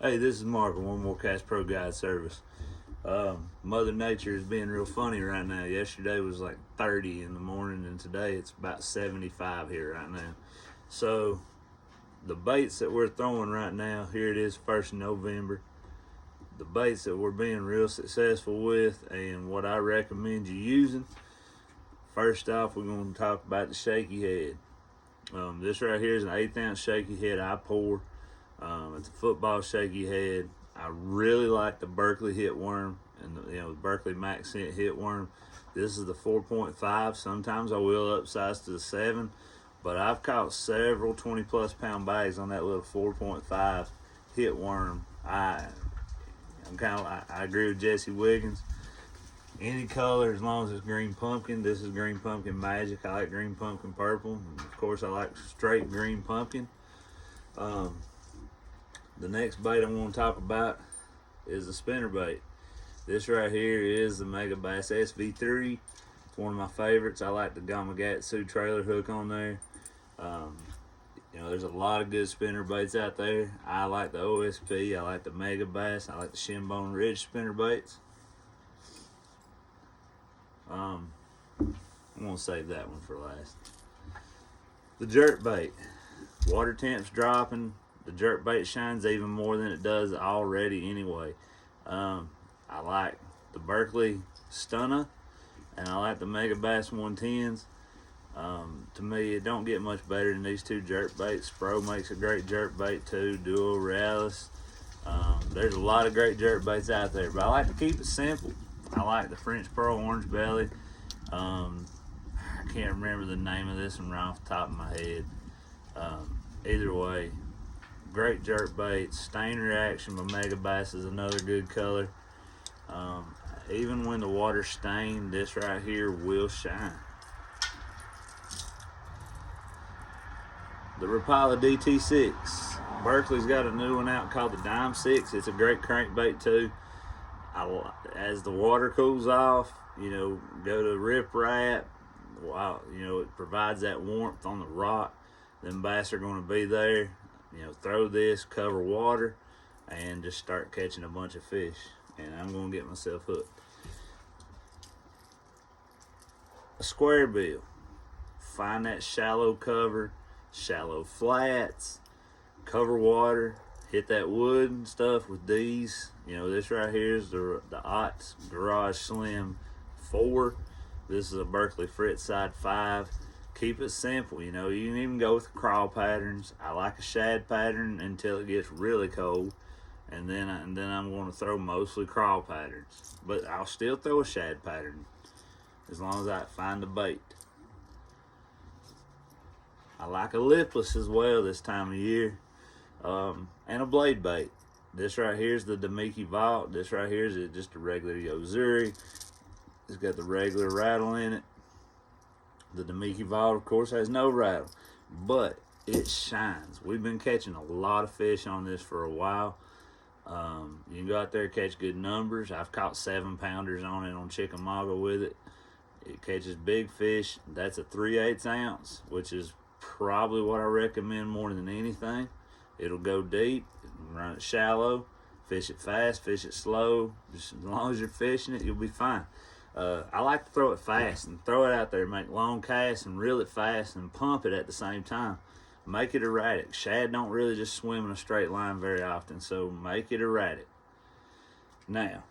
Hey, this is Mark with One More Cast Pro Guide Service. Mother Nature is being real funny right now. Yesterday was like 30 in the morning, and today it's about 75 here right now. So the baits that we're throwing right now, here it is, 1st of November. The baits that we're being real successful with and what I recommend you using. First off, we're going to talk about the shaky head. This right here is an 1/8 ounce shaky head I pour. It's a football shaky head. I really like the Berkeley hit worm and the Berkeley Max Scent hit worm. This is the 4.5. Sometimes I will upsize to the 7, but I've caught several 20+ pound bags on that little 4.5 hit worm. I agree with Jesse Wiggins. Any color as long as it's green pumpkin. This is green pumpkin magic. I like green pumpkin purple. And of course, I like straight green pumpkin. The next bait I want to talk about is the spinner bait. This right here is the Mega Bass SV3. It's one of my favorites. I like the Gamakatsu trailer hook on there. There's a lot of good spinner baits out there. I like the OSP. I like the Mega Bass. I like the Shinbone Ridge spinner baits. I'm going to save that one for last. The jerk bait. Water temps dropping. The jerk bait shines even more than it does already anyway. I like the Berkeley Stunner, and I like the Mega Bass 110s. To me, it don't get much better than these two jerk baits. Spro makes a great jerk bait too, Duo Realis. There's a lot of great jerk baits out there, but I like to keep it simple. I like the French Pearl Orange Belly. I can't remember the name of this one right off the top of my head. Either way, great jerk bait. Stain Reaction by Mega Bass is another good color. Even when the water's stained, this right here will shine. The Rapala DT6. Berkeley's got a new one out called the Dime 6. It's a great crankbait too. As the water cools off, go to Rip Rap. It provides that warmth on the rock. Them bass are going to be there. Throw this, cover water, and just start catching a bunch of fish. And I'm going to get myself hooked. A square bill. Find that shallow cover, shallow flats, cover water, hit that wood and stuff with these. This right here is the Ott's Garage Slim 4. This is a Berkeley Fritz Side 5. Keep it simple. You can even go with crawl patterns. I like a shad pattern until it gets really cold, and then I'm going to throw mostly crawl patterns. But I'll still throw a shad pattern as long as I find the bait. I like a lipless as well this time of year, and a blade bait. This right here is the Demiki Vault. This right here is just a regular Yozuri. It's got the regular rattle in it. The Demiki Vault, of course, has no rattle, but it shines. We've been catching a lot of fish on this for a while. You can go out there and catch good numbers. I've caught 7-pounders on it on Chickamauga with it. It catches big fish. That's a 3/8 ounce, which is probably what I recommend more than anything. It'll go deep, run it shallow, fish it fast, fish it slow. Just as long as you're fishing it, you'll be fine. I like to throw it fast and throw it out there, make long casts and reel it fast and pump it at the same time. Make it erratic. Shad don't really just swim in a straight line very often, so make it erratic. Now,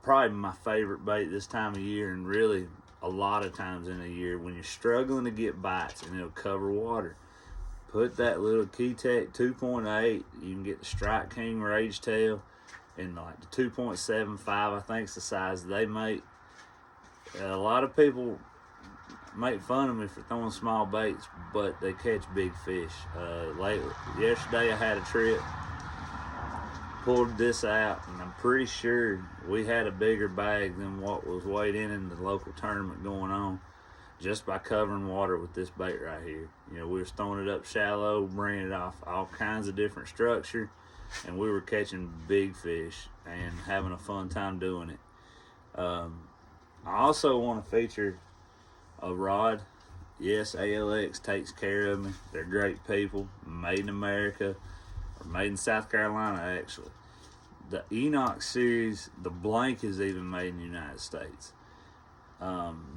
probably my favorite bait this time of year, and really a lot of times in a year when you're struggling to get bites and it'll cover water, put that little Keytech 2.8. You can get the Strike King Rage Tail and like the 2.75, I think is the size they make. A lot of people make fun of me for throwing small baits, but they catch big fish. Yesterday I had a trip, pulled this out, and I'm pretty sure we had a bigger bag than what was weighed in the local tournament going on, just by covering water with this bait right here. We were throwing it up shallow, bringing it off all kinds of different structure, and we were catching big fish and having a fun time doing it. I also want to feature a rod. Yes, ALX takes care of me. They're great people, made in America. or made in South Carolina actually. The Enoch series, the blank is even made in the United States.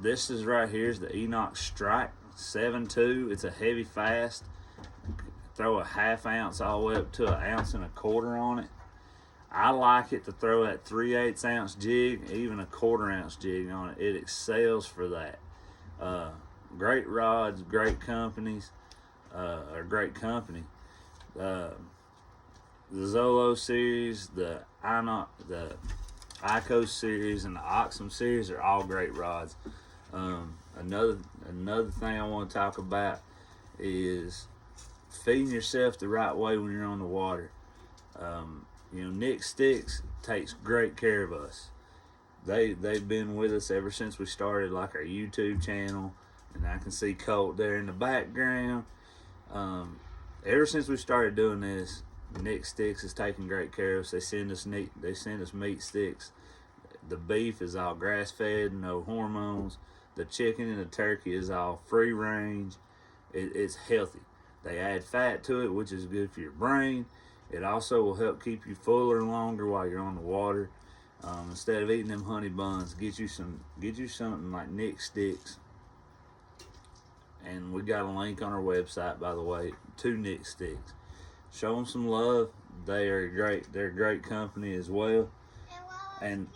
This is right here is the Enoch Strike 7.2. It's a heavy fast. Throw a half ounce all the way up to 1.25 ounces on it. I like it to throw that 3/8 ounce jig, even a 1/4 ounce jig on it. It excels for that. Great rods, great companies, or great company. The Zolo series, the Ico series, and the Oxum series are all great rods. Another thing I want to talk about is feeding yourself the right way when you're on the water. Nick Sticks takes great care of us. They've been with us ever since we started like our YouTube channel, and I can see Colt there in the background. Ever since we started doing this, Nick Sticks is taking great care of us. They send us meat sticks. The beef is all grass fed, no hormones. The chicken and the turkey is all free range. It's healthy. They add fat to it, which is good for your brain. It also will help keep you fuller and longer while you're on the water. Instead of eating them honey buns, get you something like Nick Sticks. And we got a link on our website, by the way, to Nick Sticks. Show them some love. They're a great company as well. And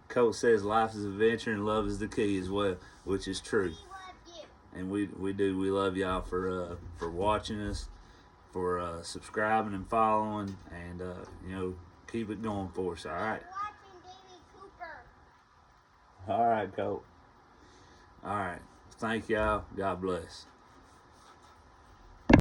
Coach says life is adventure and love is the key as well, which is true. And we love y'all for watching us, for subscribing and following, and keep it going for us. All right. All right, Coach. All right. Thank y'all. God bless.